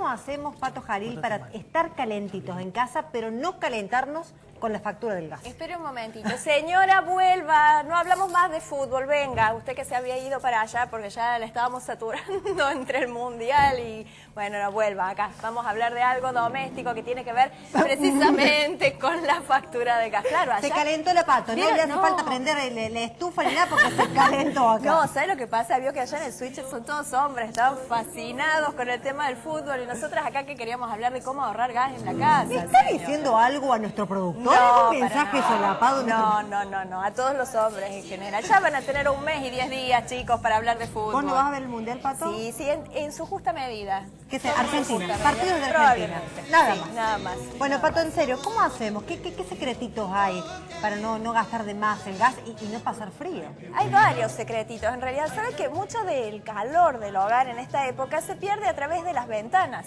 ¿cómo hacemos, Pato Jalil, para estar calentitos en casa, pero no calentarnos con la factura del gas? Espere un momentito. Señora, vuelva. No hablamos más de fútbol. Venga, usted que se había ido para allá porque ya le estábamos saturando entre el mundial y... Bueno, no, vuelva acá. Vamos a hablar de algo doméstico que tiene que ver precisamente con la factura de gas. Claro, allá... Se calentó la Pato, no le hace falta prender la estufa ni nada porque se calentó acá. No, ¿sabes lo que pasa? Vio que allá en el Switch son todos hombres, estaban fascinados con el tema del fútbol y nosotras acá que queríamos hablar de cómo ahorrar gas en la casa. ¿Le está diciendo algo a nuestro productor? No, ¿Un mensaje solapado? No, a todos los hombres en general. Ya van a tener 1 mes y 10 días, chicos, para hablar de fútbol. ¿Vos no vas a ver el Mundial, Pato? Sí, en su justa medida. ¿Qué es Argentina? Partidos de Argentina. Nada más. Bueno, Pato, en serio, ¿cómo hacemos? ¿Qué secretitos hay para no gastar de más el gas y no pasar frío? Hay varios secretitos. En realidad, ¿sabes que mucho del calor del hogar en esta época se pierde a través de las ventanas?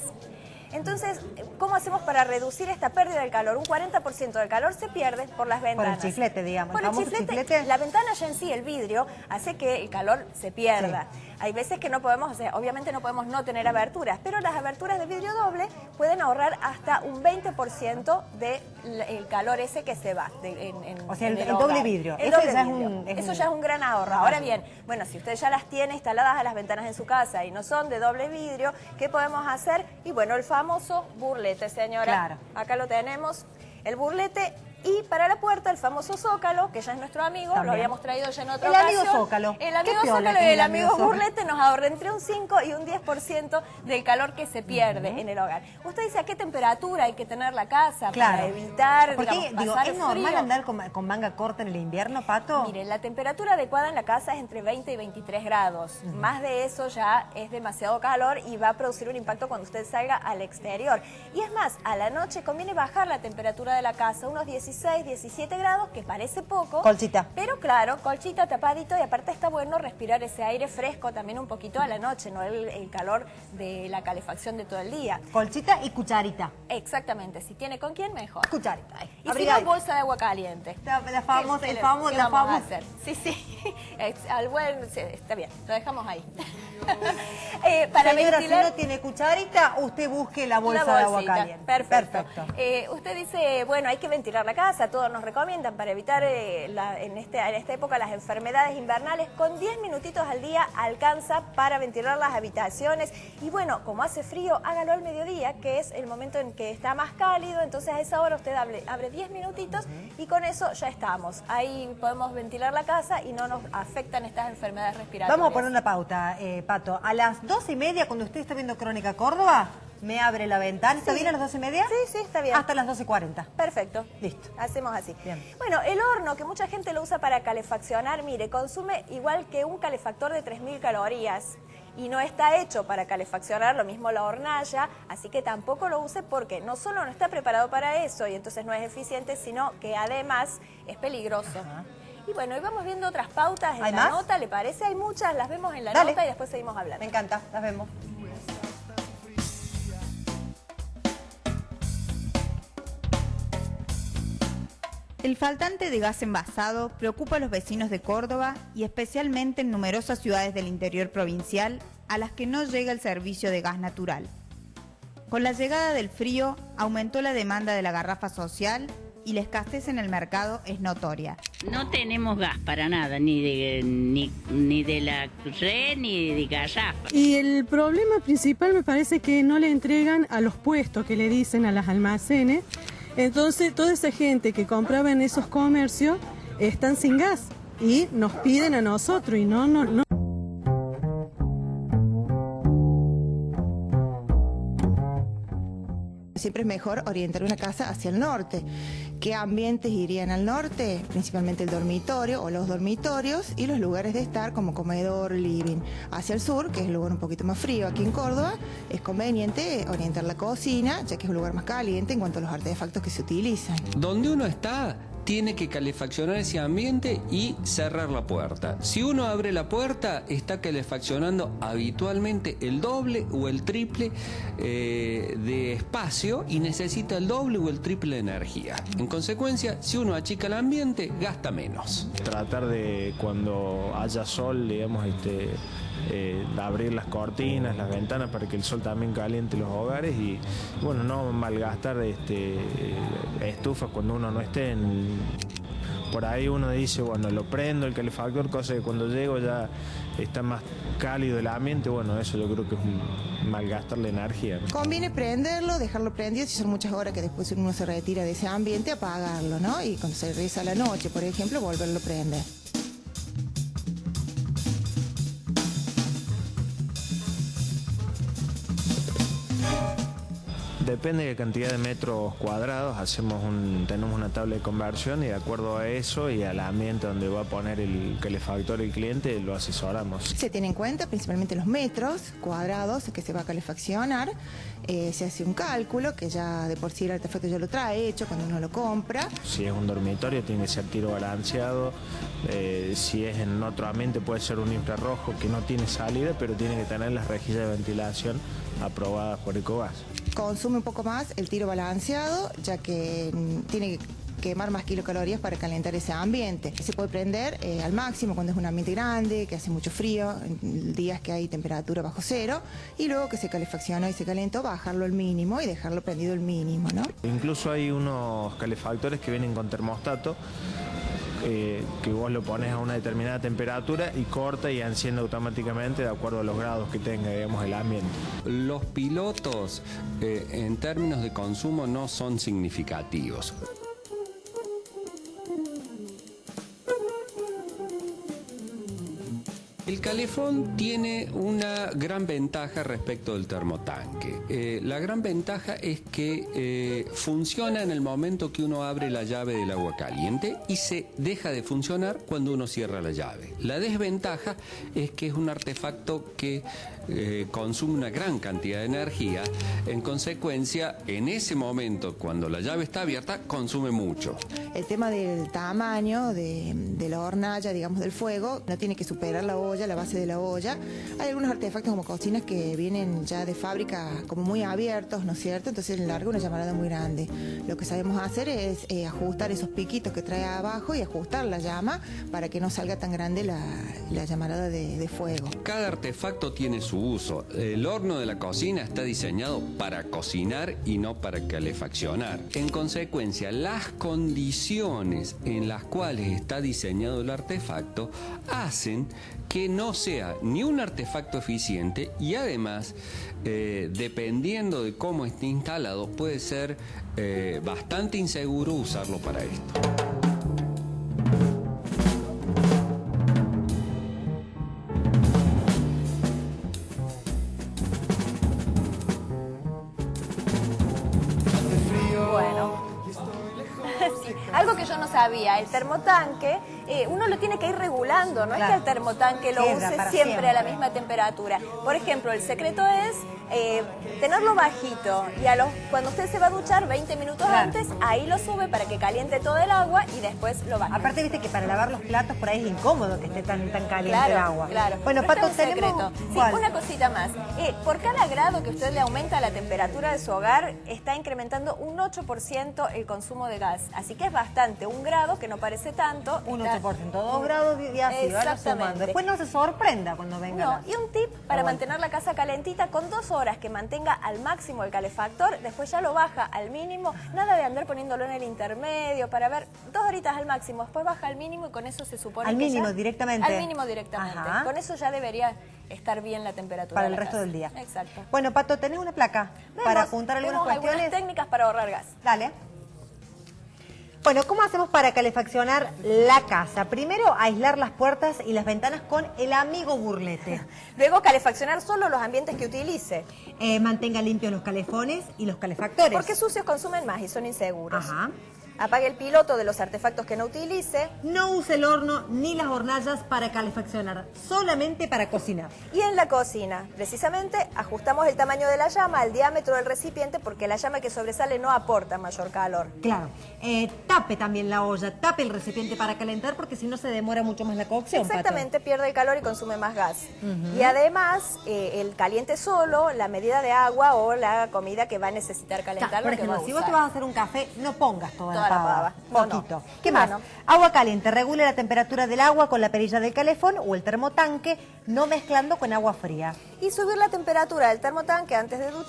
Entonces, ¿cómo hacemos para reducir esta pérdida del calor? Un 40% del calor se pierde por las ventanas. Por el chiflete, digamos. Por el chiflete. La ventana ya en sí, el vidrio, hace que el calor se pierda. Sí. Hay veces que no podemos, o sea, obviamente no podemos no tener aberturas, pero las aberturas de vidrio doble pueden ahorrar hasta un 20% del calor ese que se va. O sea, el doble vidrio. Eso ya es un gran ahorro. Ahora bien, bueno, si usted ya las tiene instaladas a las ventanas en su casa y no son de doble vidrio, ¿qué podemos hacer? Y bueno, el famoso burlete, señora. Claro. Acá lo tenemos. El burlete. Y para la puerta, el famoso zócalo, que ya es nuestro amigo, también. Lo habíamos traído ya en otra ocasión. El amigo zócalo. El amigo zócalo y el amigo burlete nos ahorra entre un 5 y un 10% del calor que se pierde en el hogar. Usted dice a qué temperatura hay que tener la casa para evitar, digamos, pasar ¿es normal andar con manga corta en el invierno, Pato? Mire, la temperatura adecuada en la casa es entre 20 y 23 grados. Más de eso ya es demasiado calor y va a producir un impacto cuando usted salga al exterior. Y es más, a la noche conviene bajar la temperatura de la casa, unos 16, 17 grados, que parece poco. Colchita. Pero claro, colchita, tapadito, y aparte está bueno respirar ese aire fresco también un poquito a la noche, no el calor de la calefacción de todo el día. Colchita y cucharita. Exactamente, si tiene con quién, mejor. Cucharita. Y si no, bolsa de agua caliente. La famosa, ¿Qué vamos a hacer? Sí. Está bien, lo dejamos ahí. Para señora, ventilar, si no tiene cucharita, usted busque la bolsa de agua caliente. Perfecto. Usted dice, bueno, hay que ventilar la casa, todos nos recomiendan para evitar en esta época las enfermedades invernales. Con 10 minutitos al día alcanza para ventilar las habitaciones. Y bueno, como hace frío, hágalo al mediodía, que es el momento en que está más cálido. Entonces a esa hora usted abre 10 minutitos y con eso ya estamos. Ahí podemos ventilar la casa y no nos afectan estas enfermedades respiratorias. Vamos a poner una pauta, Pato. A las 12:30, cuando usted está viendo Crónica Córdoba, me abre la ventana. ¿Está bien a las 12:30? Sí, está bien. Hasta las 12:40. Perfecto. Listo. Hacemos así. Bien. Bueno, el horno, que mucha gente lo usa para calefaccionar, mire, consume igual que un calefactor de 3000 calorías. Y no está hecho para calefaccionar, lo mismo la hornalla, así que tampoco lo use porque no solo no está preparado para eso y entonces no es eficiente, sino que además es peligroso. Ajá. Y bueno, hoy vamos viendo otras pautas en la nota, ¿le parece? Hay muchas, las vemos en la nota y después seguimos hablando. Me encanta, las vemos. El faltante de gas envasado preocupa a los vecinos de Córdoba y especialmente en numerosas ciudades del interior provincial a las que no llega el servicio de gas natural. Con la llegada del frío aumentó la demanda de la garrafa social y la escasez en el mercado es notoria. No tenemos gas para nada, ni de la red ni de garrafa. Y el problema principal me parece que no le entregan a los puestos que le dicen a los almacenes. Entonces toda esa gente que compraba en esos comercios están sin gas y nos piden a nosotros y no. Siempre es mejor orientar una casa hacia el norte. ¿Qué ambientes irían al norte? Principalmente el dormitorio o los dormitorios y los lugares de estar como comedor, living. Hacia el sur, que es el lugar un poquito más frío aquí en Córdoba, es conveniente orientar la cocina, ya que es un lugar más caliente en cuanto a los artefactos que se utilizan. Donde uno está, tiene que calefaccionar ese ambiente y cerrar la puerta. Si uno abre la puerta, está calefaccionando habitualmente el doble o el triple de espacio y necesita el doble o el triple de energía. En consecuencia, si uno achica el ambiente, gasta menos. Tratar de, cuando haya sol, digamos, abrir las cortinas, las ventanas para que el sol también caliente los hogares y bueno, no malgastar estufas cuando uno no esté por ahí uno dice, bueno, lo prendo el calefactor, cosa que cuando llego ya está más cálido el ambiente, bueno, eso yo creo que es un malgastar la energía, ¿no? Conviene prenderlo, dejarlo prendido, si son muchas horas que después uno se retira de ese ambiente, apagarlo, ¿no? Y cuando se regresa a la noche, por ejemplo, volverlo a prender. Depende de la cantidad de metros cuadrados, tenemos una tabla de conversión y de acuerdo a eso y al ambiente donde va a poner el calefactor el cliente, lo asesoramos. Se tiene en cuenta principalmente los metros cuadrados que se va a calefaccionar, se hace un cálculo que ya de por sí el artefacto ya lo trae hecho cuando uno lo compra. Si es un dormitorio tiene que ser tiro balanceado, si es en otro ambiente puede ser un infrarrojo que no tiene salida pero tiene que tener las rejillas de ventilación aprobadas por Ecobas. Consume un poco más el tiro balanceado, ya que tiene que quemar más kilocalorías para calentar ese ambiente. Se puede prender al máximo cuando es un ambiente grande, que hace mucho frío, en días que hay temperatura bajo cero, y luego que se calefaccionó y se calentó, bajarlo al mínimo y dejarlo prendido al mínimo, ¿no? Incluso hay unos calefactores que vienen con termostato, que vos lo pones a una determinada temperatura y corta y enciende automáticamente de acuerdo a los grados que tenga, digamos, el ambiente. Los pilotos en términos de consumo no son significativos. El calefón tiene una gran ventaja respecto del termotanque. La gran ventaja es que funciona en el momento que uno abre la llave del agua caliente y se deja de funcionar cuando uno cierra la llave. La desventaja es que es un artefacto que consume una gran cantidad de energía. En consecuencia, en ese momento, cuando la llave está abierta, consume mucho. El tema del tamaño de la hornalla, digamos, del fuego, no tiene que superar la olla, la base de la olla. Hay algunos artefactos como cocinas que vienen ya de fábrica como muy abiertos, ¿no es cierto? Entonces larga una llamarada muy grande. Lo que sabemos hacer es ajustar esos piquitos que trae abajo y ajustar la llama para que no salga tan grande la llamarada de fuego. Cada artefacto tiene su uso. El horno de la cocina está diseñado para cocinar y no para calefaccionar. En consecuencia, las condiciones en las cuales está diseñado el artefacto hacen que no sea ni un artefacto eficiente y además, dependiendo de cómo esté instalado, puede ser bastante inseguro usarlo para esto. Algo que yo no sabía, el termotanque, uno lo tiene que ir regulando, no es que el termotanque lo use siempre a la misma temperatura. Por ejemplo, el secreto es tenerlo bajito y cuando usted se va a duchar 20 minutos antes, ahí lo sube para que caliente todo el agua y después lo baja. Aparte, viste que para lavar los platos por ahí es incómodo que esté tan caliente el agua. Claro, bueno, pero Pato, este es un tenemos... secreto. Sí, una cosita más. Por cada grado que usted le aumenta la temperatura de su hogar, está incrementando un 8% el consumo de gas. Así que es bastante. Un grado, que no parece tanto. Un 8%, 2 grados y así, vaya sumando. Después no se sorprenda cuando venga. No, y un tip para mantener la casa calentita, con 2 horas que mantenga al máximo el calefactor, después ya lo baja al mínimo. Nada de andar poniéndolo en el intermedio para ver 2 horitas al máximo, después baja al mínimo y con eso se supone al que mínimo ya, directamente. Al mínimo directamente. Ajá. Con eso ya debería estar bien la temperatura para de el resto casa. del día. Exacto. Bueno, Pato, ¿tenés una placa para apuntar algunas cuestiones? Algunas técnicas para ahorrar gas. Dale. Bueno, ¿cómo hacemos para calefaccionar la casa? Primero, aislar las puertas y las ventanas con el amigo burlete. Luego, calefaccionar solo los ambientes que utilice. Mantenga limpios los calefones y los calefactores. Porque sucios consumen más y son inseguros. Ajá. Apague el piloto de los artefactos que no utilice. No use el horno ni las hornallas para calefaccionar, solamente para cocinar. Y en la cocina, precisamente, ajustamos el tamaño de la llama al diámetro del recipiente porque la llama que sobresale no aporta mayor calor. Claro. Tape también la olla, tape el recipiente para calentar porque si no se demora mucho más la cocción. Exactamente, Pato. Pierde el calor y consume más gas. Y además, el caliente solo, la medida de agua o la comida que va a necesitar calentar. Por ejemplo, si vos te vas a hacer un café, no pongas toda la tapaba. No, no. Poquito. ¿Qué Y más? bueno. Agua caliente. Regule la temperatura del agua con la perilla del calefón o el termotanque, no mezclando con agua fría. Y subir la temperatura del termotanque antes de duchar.